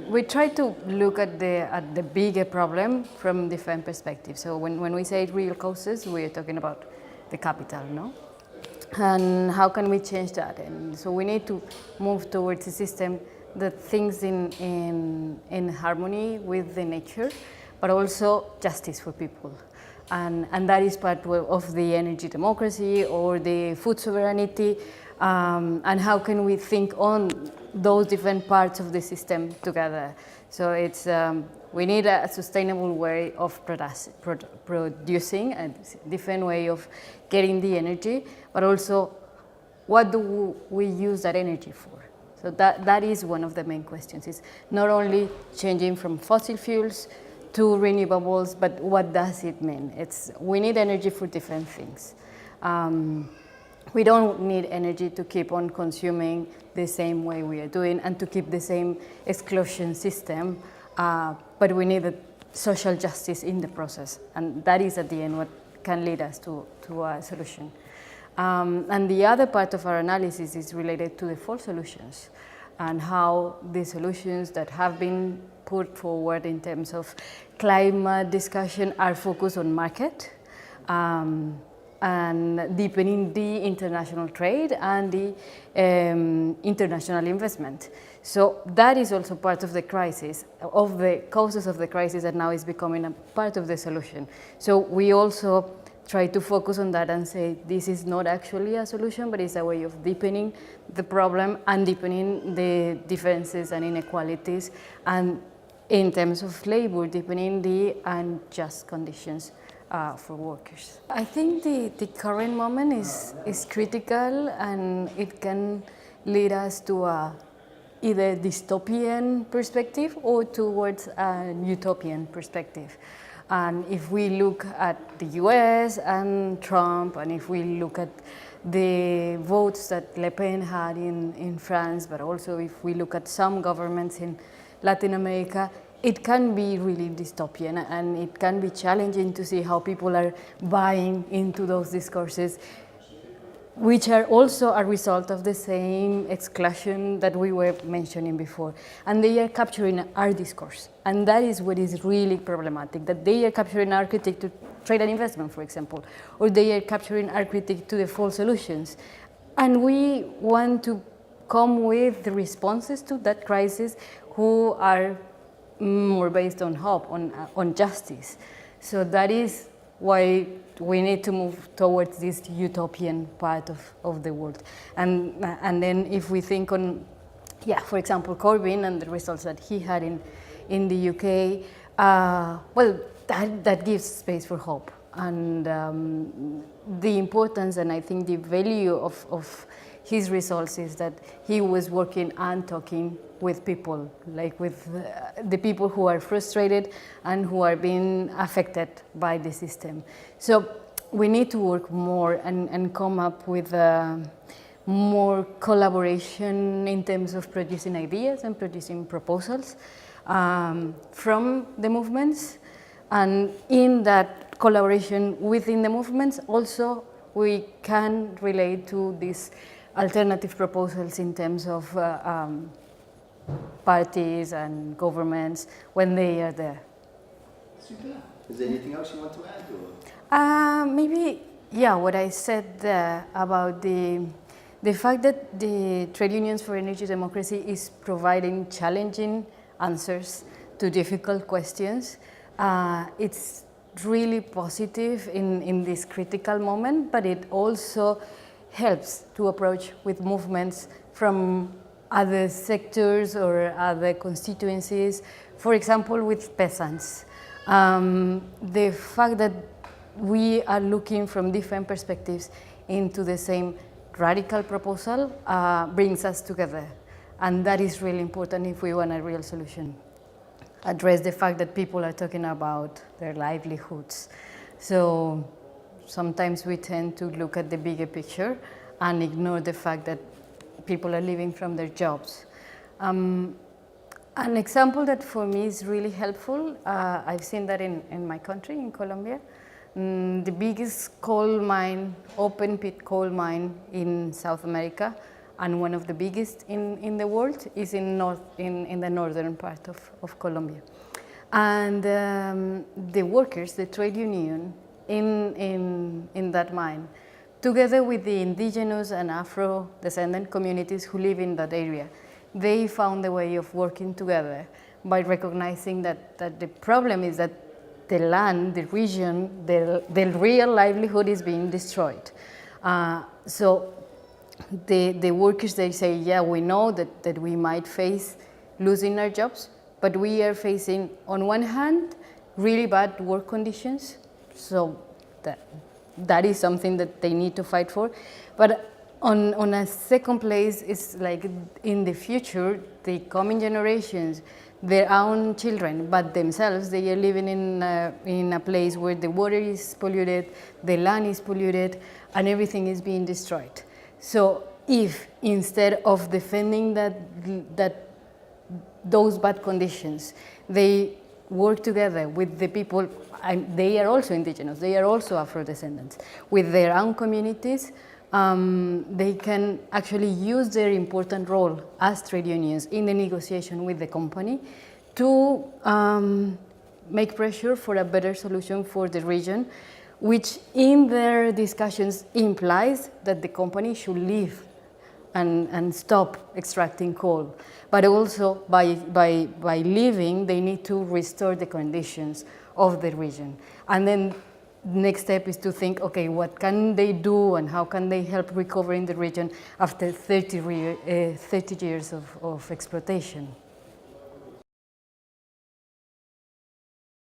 we try to look at the bigger problem from different perspectives. So when we say real causes, we are talking about the capital, no? And how can we change that? And so we need to move towards a system that thinks in harmony with the nature, but also justice for people. And that is part of the energy democracy or the food sovereignty. And how can we think on those different parts of the system together? So it's we need a sustainable way of producing, a different way of getting the energy, but also what do we use that energy for? So that is one of the main questions. It's not only changing from fossil fuels to renewables, but what does it mean? We need energy for different things. We don't need energy to keep on consuming the same way we are doing and to keep the same exclusion system, but we need a social justice in the process, and that is at the end what can lead us to a solution. And the other part of our analysis is related to the false solutions and how the solutions that have been put forward in terms of climate discussion are focused on market, and deepening the international trade and the international investment. So that is also part of the crisis, of the causes of the crisis that now is becoming a part of the solution. So we also try to focus on that and say this is not actually a solution, but it's a way of deepening the problem and deepening the differences and inequalities, and in terms of labor, deepening the unjust conditions for workers. I think the current moment is critical, and it can lead us to either dystopian perspective or towards a utopian perspective. And if we look at the US and Trump, and if we look at the votes that Le Pen had in France, but also if we look at some governments in Latin America, it can be really dystopian, and it can be challenging to see how people are buying into those discourses, which are also a result of the same exclusion that we were mentioning before. And they are capturing our discourse. And that is what is really problematic, that they are capturing our critique to trade and investment, for example, or they are capturing our critique to the false solutions. And we want to come with the responses to that crisis who are more based on hope, on justice. So that is why we need to move towards this utopian part of the world. And then if we think on, for example, Corbyn and the results that he had in the UK, well, that gives space for hope. And the importance and I think the value of his results is that he was working and talking with people, like with the people who are frustrated and who are being affected by the system. So we need to work more and come up with more collaboration in terms of producing ideas and producing proposals from the movements. And in that collaboration within the movements, also we can relate to these alternative proposals in terms of parties and governments when they are there. Super. Is there anything else you want to add? Or? Maybe, what I said about the fact that the trade unions for energy democracy is providing challenging answers to difficult questions. It's really positive in this critical moment, but it also helps to approach with movements from other sectors or other constituencies, for example, with peasants. The fact that we are looking from different perspectives into the same radical proposal brings us together, and that is really important if we want a real solution. Address the fact that people are talking about their livelihoods. So sometimes we tend to look at the bigger picture and ignore the fact that people are living from their jobs. An example that for me is really helpful, I've seen that in my country, in Colombia. The biggest coal mine, open pit coal mine in South America, and one of the biggest in the world is in the northern part of Colombia. And the workers, the trade union in that mine, together with the indigenous and Afro-descendant communities who live in that area, they found a way of working together by recognizing that the problem is that the land, the region, the real livelihood is being destroyed. So the workers, they say, yeah, we know that we might face losing our jobs, but we are facing, on one hand, really bad work conditions. So that is something that they need to fight for. But on a second place, it's like in the future, the coming generations, their own children, but themselves, they are living in a place where the water is polluted, the land is polluted, and everything is being destroyed. So if instead of defending those bad conditions, they work together with the people, and they are also indigenous, they are also Afro-descendants, with their own communities, they can actually use their important role as trade unions in the negotiation with the company to make pressure for a better solution for the region, which in their discussions implies that the company should leave and stop extracting coal. But also by leaving, they need to restore the conditions of the region. And then next step is to think, okay, what can they do and how can they help recovering the region after 30 years of exploitation?